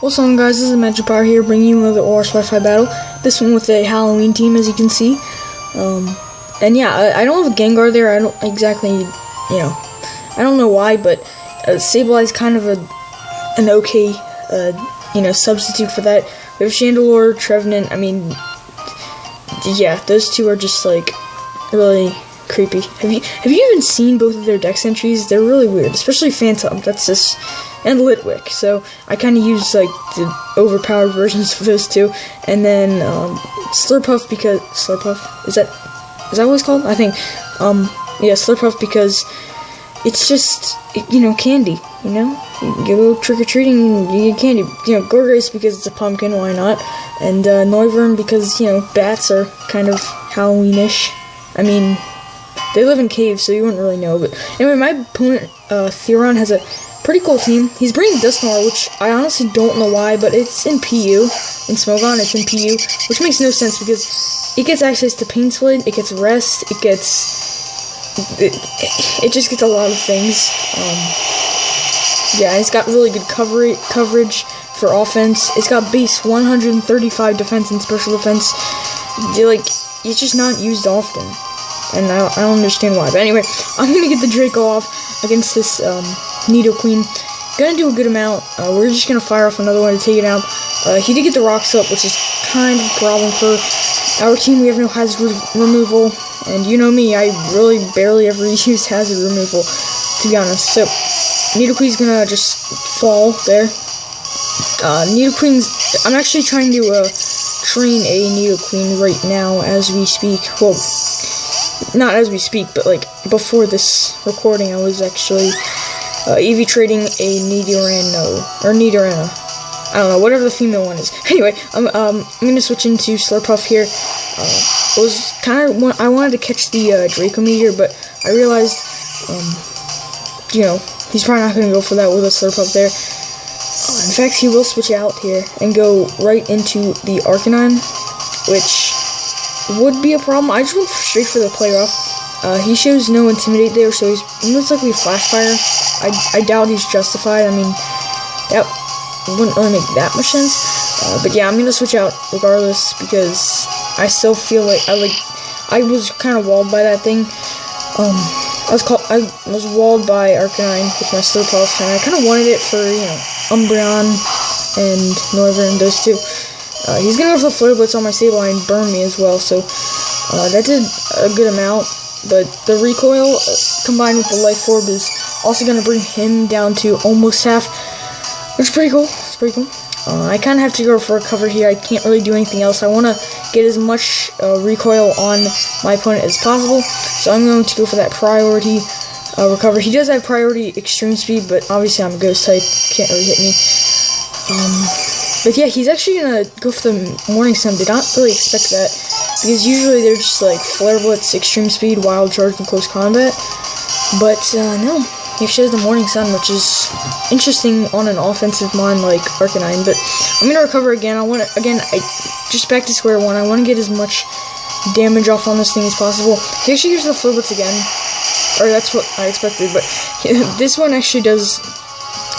What's on, guys? This is Magic Power here, bringing you another ORAS Wi-Fi battle. This one with a Halloween team, as you can see. And yeah, I don't have a Gengar there. I don't exactly, I don't know why, but Sableye is kind of an okay, substitute for that. We have Chandelure, Trevenant. I mean, yeah, those two are just like really creepy. Have you even seen both of their dex entries? They're really weird, especially Phantom. That's just, and Litwick. So I kind of use like the overpowered versions of those two, and then Slurpuff, because Slurpuff is that what it's called? I think yeah, Slurpuff, because it's just candy. You go trick or treating, you get candy. Gorgeous because it's a pumpkin. Why not? And Noivern because bats are kind of Halloweenish. I mean, they live in caves, so you wouldn't really know. But anyway, my opponent, Theron, has a pretty cool team. He's bringing Dusknoir, which I honestly don't know why, but it's in PU. In Smogon, it's in PU, which makes no sense because it gets access to Pain Slid, it gets Rest, it just gets a lot of things. Yeah, it's got really good coverage for offense. It's got base 135 defense and special defense. It's just not used often. And I don't understand why. But anyway, I'm going to get the Draco off against this Nidoqueen. Gonna do a good amount. We're just going to fire off another one to take it out. He did get the rocks up, which is kind of a problem for our team. We have no hazard removal. And you know me, I really barely ever use hazard removal, to be honest. So, Nidoqueen's going to just fall there. I'm actually trying to train a Nidoqueen right now as we speak. Well, not as we speak, but like before this recording, I was actually EV trading a Nidorana. I don't know, whatever the female one is. Anyway, I'm gonna switch into Slurpuff here. I wanted to catch the Draco Meteor, but I realized, he's probably not gonna go for that with a Slurpuff there. In fact, he will switch out here and go right into the Arcanine, which would be a problem. I just went straight for the play rough. He shows no Intimidate there, so he's most likely Flash Fire. I doubt he's Justified. I mean, that wouldn't really make that much sense. But yeah, I'm gonna switch out regardless because I still feel like I was kind of walled by that thing. I was walled by Arcanine with my Slurpuff, and I kind of wanted it for Umbreon and Noivern, those two. He's gonna go for the Flare Blitz on my Sableye and burn me as well, so that did a good amount. But the recoil combined with the Life Orb is also gonna bring him down to almost half, which is pretty cool. It's pretty cool. I kind of have to go for a cover here. I can't really do anything else. I want to get as much recoil on my opponent as possible, so I'm going to go for that priority recover. He does have priority extreme speed, but obviously I'm a ghost type. Can't really hit me. But yeah, he's actually going to go for the Morning Sun. Did not really expect that, because usually they're just like Flare Blitz, extreme speed, Wild Charge, and close combat. But no, he actually has the Morning Sun, which is interesting on an offensive mon like Arcanine. But I'm going to recover again. I just back to square one. I want to get as much damage off on this thing as possible. He actually uses the Flare Blitz again, or that's what I expected, but this one actually does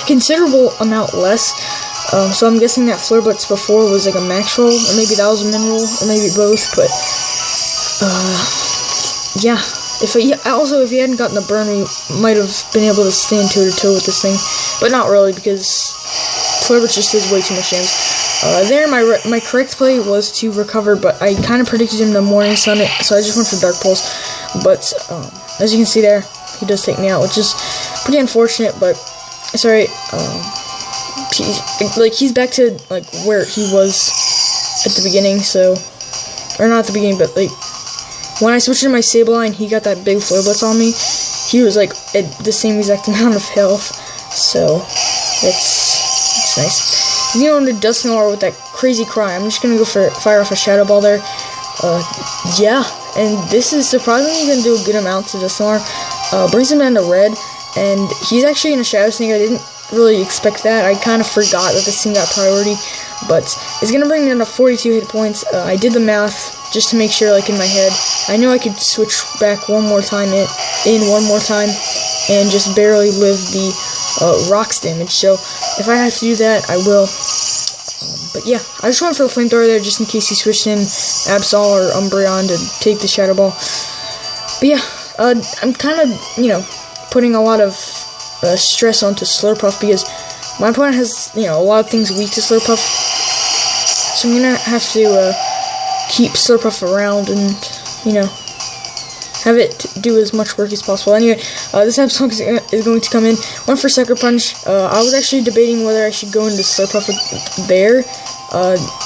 a considerable amount less. So I'm guessing that Flare Blitz before was like a max roll, or maybe that was a min roll, or maybe both, but yeah. If he hadn't gotten the burn, we might have been able to stand toe-to-toe with this thing, but not really, because Flare Blitz just does way too much damage. There, my correct play was to recover, but I kind of predicted him the Morning Sun, so I just went for Dark Pulse. But as you can see there, he does take me out, which is pretty unfortunate, but it's alright. He's back to like where he was at the beginning, so, or not at the beginning, but like when I switched to my Sableye and he got that big Flare Blitz on me, he was like at the same exact amount of health, so it's nice. He's going to Dusknoir with that crazy cry. I'm just gonna go for fire off a Shadow Ball there. Yeah, and this is surprisingly gonna do a good amount to Dusknoir. Brings him down to red, and he's actually in a Shadow Sneak. I didn't really expect that. I kind of forgot that this thing got priority, but it's gonna bring me down to 42 hit points. I did the math just to make sure, like in my head, I knew I could switch back one more time one more time and just barely live the rocks damage. So if I have to do that, I will. But yeah, I just went for the flamethrower there just in case he switched in Absol or Umbreon to take the Shadow Ball. But yeah, I'm kind of, you know, putting a lot of stress onto Slurpuff because my opponent has, you know, a lot of things weak to Slurpuff. So I'm gonna have to keep Slurpuff around and, you know, have it do as much work as possible. Anyway, this Absol is going to come in. Went for Sucker Punch. I was actually debating whether I should go into Slurpuff there,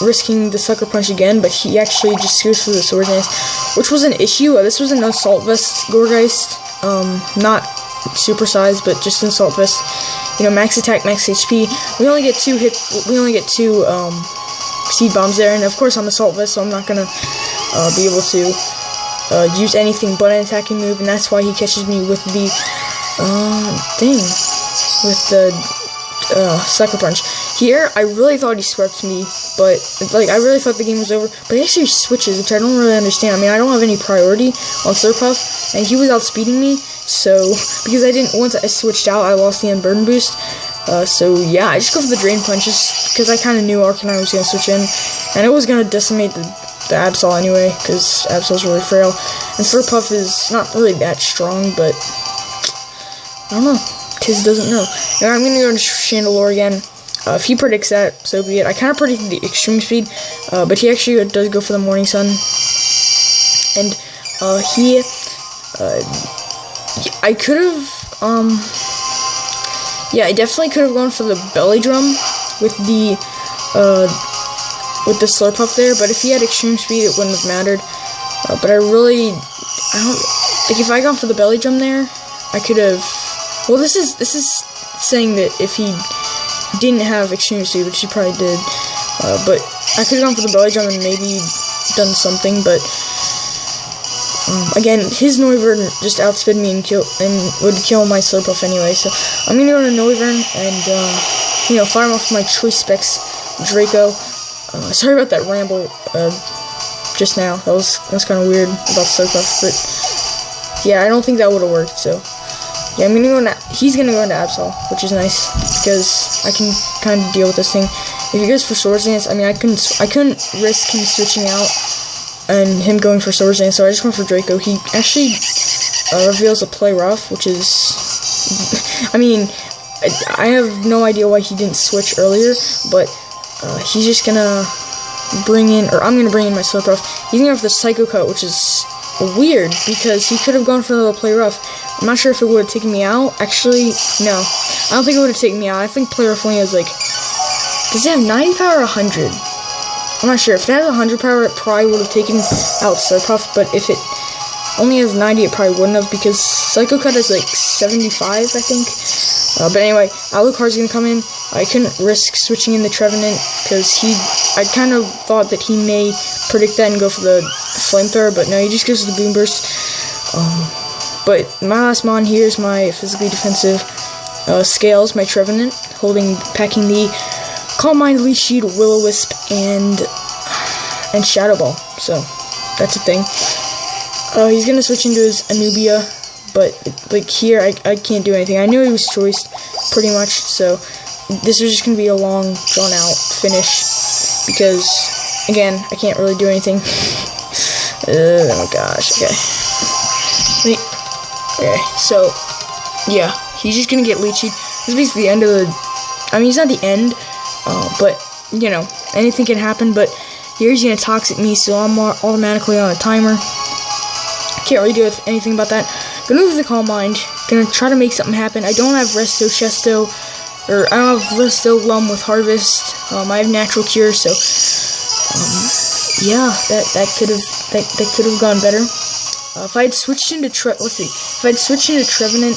risking the Sucker Punch again, but he actually just goes for the Swords Dance, which was an issue. This was an Assault Vest Gourgeist, not supersized, but just an Assault Vest. You know, max attack, max HP. We only get two Seed Bombs there, and of course I'm Assault Vest, so I'm not gonna be able to use anything but an attacking move, and that's why he catches me with the Sucker Punch. Here, I really thought he swept me, but like I really thought the game was over. But he actually switches, which I don't really understand. I mean, I don't have any priority on Slurpuff, and he was outspeeding me. So because once I switched out, I lost the Unburden boost. So yeah, I just go for the Drain Punch just because I kind of knew Arcanine was gonna switch in, and it was gonna decimate the Absol anyway, because Absol's really frail, and Slurpuff is not really that strong, but I don't know. Tiz doesn't know. Now I'm gonna go into Chandelure again. If he predicts that, so be it. I kind of predicted the Extreme Speed, but he actually does go for the Morning Sun, and I could have, yeah, I definitely could have gone for the Belly Drum with the Slurpuff there, but if he had Extreme Speed, it wouldn't have mattered. But I don't, like, if I gone for the Belly Drum there, I could have, well, this is saying that if he didn't have Extreme Speed, which he probably did, but I could have gone for the Belly Drum and maybe done something, but again, his Noivern just outsped me and would kill my Slurpuff anyway, so I'm gonna go to Noivern and, you know, fire off my Choice Specs Draco. Sorry about that ramble, just now. That was kind of weird about Slurpuff, but yeah, I don't think that would have worked, so yeah, he's gonna go into Absol, which is nice, because I can kind of deal with this thing. If he goes for Swords Dance, I mean, I couldn't risk him switching out and him going for Swords Dance, so I just went for Draco. He actually reveals a Play Rough, which is, I mean, I have no idea why he didn't switch earlier, but he's just gonna bring in, or I'm gonna bring in my Slurpuff. He's gonna have the Psycho Cut, which is weird, because he could have gone for the Play Rough. I'm not sure if it would have taken me out. Actually, no. I don't think it would have taken me out. I think Play Rough only has, like, does it have 90 power or 100? I'm not sure. If it has 100 power, it probably would have taken out Slurpuff, but if it only has 90, it probably wouldn't have, because Psycho Cut is, like, 75, I think. But anyway, Alucard's gonna come in. I couldn't risk switching in the Trevenant, because I kind of thought that he may predict that and go for the Flamethrower, but no, he just goes to the Boom Burst. But my last mon here is my physically defensive Scales, my Trevenant, packing the Calm Mind, Leech Seed, Will-O-Wisp, and Shadow Ball. So that's a thing. He's gonna switch into his Anubia, but like here, I can't do anything. I knew he was choiced pretty much, so this was just gonna be a long, drawn out finish, because again, I can't really do anything. Oh my gosh. Okay. Wait. Okay. So yeah, he's just gonna get Leechy. This is basically the end of the. I mean, it's not the end, but you know, anything can happen. But here he's gonna Toxic me, so I'm automatically on a timer. Can't really do anything about that. Gonna move the Calm Mind. Gonna try to make something happen. I don't have Resto Chesto, or I don't have Resto Lum with Harvest. I have Natural Cure, so yeah, that could have gone better. If I had switched into if I had switched into Trevenant,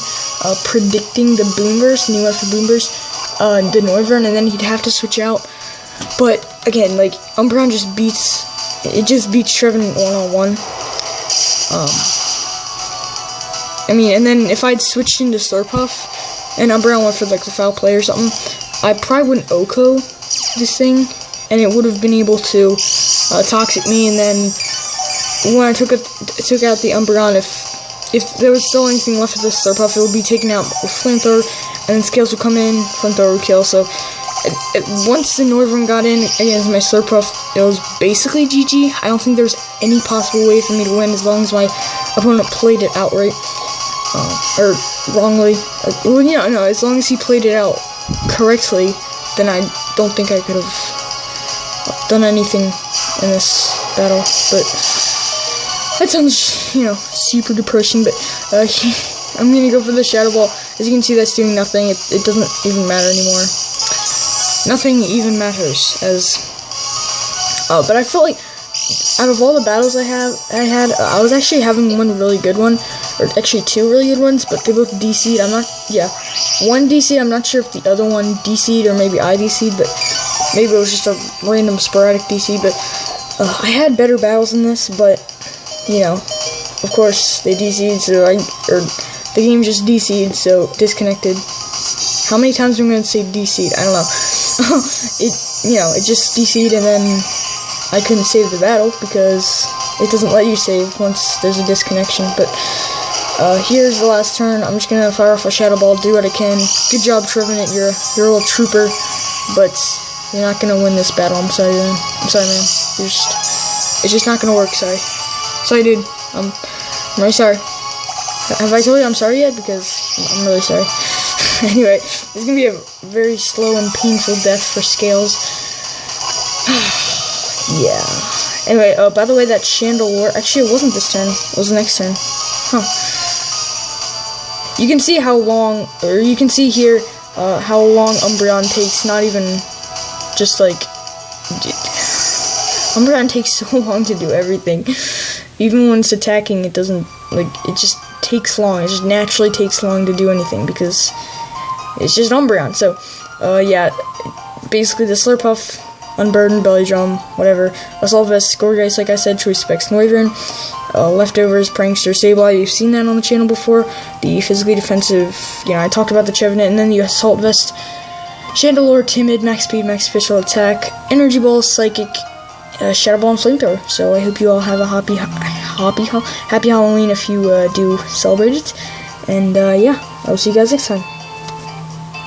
predicting the Boom Burst, and he went for Boom Burst, the Noivern, and then he'd have to switch out. But again, like, Umbreon just beats Trevenant one-on-one. I mean, and then if I'd switched into Slurpuff and Umbreon went for like the Foul Play or something, I probably wouldn't OHKO this thing, and it would have been able to Toxic me, and then when I took out the Umbreon, if there was still anything left of the Slurpuff, it would be taken out with Flamethrower, and then Scales would come in, Flamethrower would kill. So once the Noivern got in against my Slurpuff, it was basically GG. I don't think there's any possible way for me to win as long as my opponent played it outright. Or wrongly. Well, yeah, no, as long as he played it out correctly, then I don't think I could have done anything in this battle. But that sounds, super depressing, but I'm gonna go for the Shadow Ball. As you can see, that's doing nothing. It doesn't even matter anymore. Nothing even matters, but I felt like out of all the battles I was actually having one really good one, or actually two really good ones, but they both DC'd. One DC'd, I'm not sure if the other one DC'd or maybe I DC'd, but maybe it was just a random sporadic DC, but I had better battles than this, but, of course, they DC'd, so the game just DC'd, so disconnected. How many times am I going to say DC'd? I don't know. It just DC'd, and then I couldn't save the battle because it doesn't let you save once there's a disconnection. But here's the last turn. I'm just gonna fire off a Shadow Ball, do what I can. Good job, Trevenant. You're a little trooper, but you're not gonna win this battle. I'm sorry, man. It's just not gonna work. Sorry, dude. I'm really sorry. Have I told you I'm sorry yet? Because I'm really sorry. Anyway, this is gonna be a very slow and painful death for Scales. Yeah. Anyway, by the way, that Chandelure, actually it wasn't this turn, it was the next turn. You can see how long, or you can see here, how long Umbreon takes, not even, just like, Umbreon takes so long to do everything. Even when it's attacking, it doesn't, it just takes long, it just naturally takes long to do anything, because it's just Umbreon. So, yeah, basically the Slurpuff, Unburdened, Belly Drum, whatever. Assault Vest, Gourgeist, like I said, Choice Specs, Noivern, Leftovers, Prankster, Sableye. You've seen that on the channel before. The physically defensive, I talked about the Trevenant, and then the Assault Vest, Chandelure, Timid, Max Speed, Max Official Attack, Energy Ball, Psychic, Shadow Ball, and Flamethrower. So I hope you all have a happy Halloween if you do celebrate it. And yeah, I'll see you guys next time.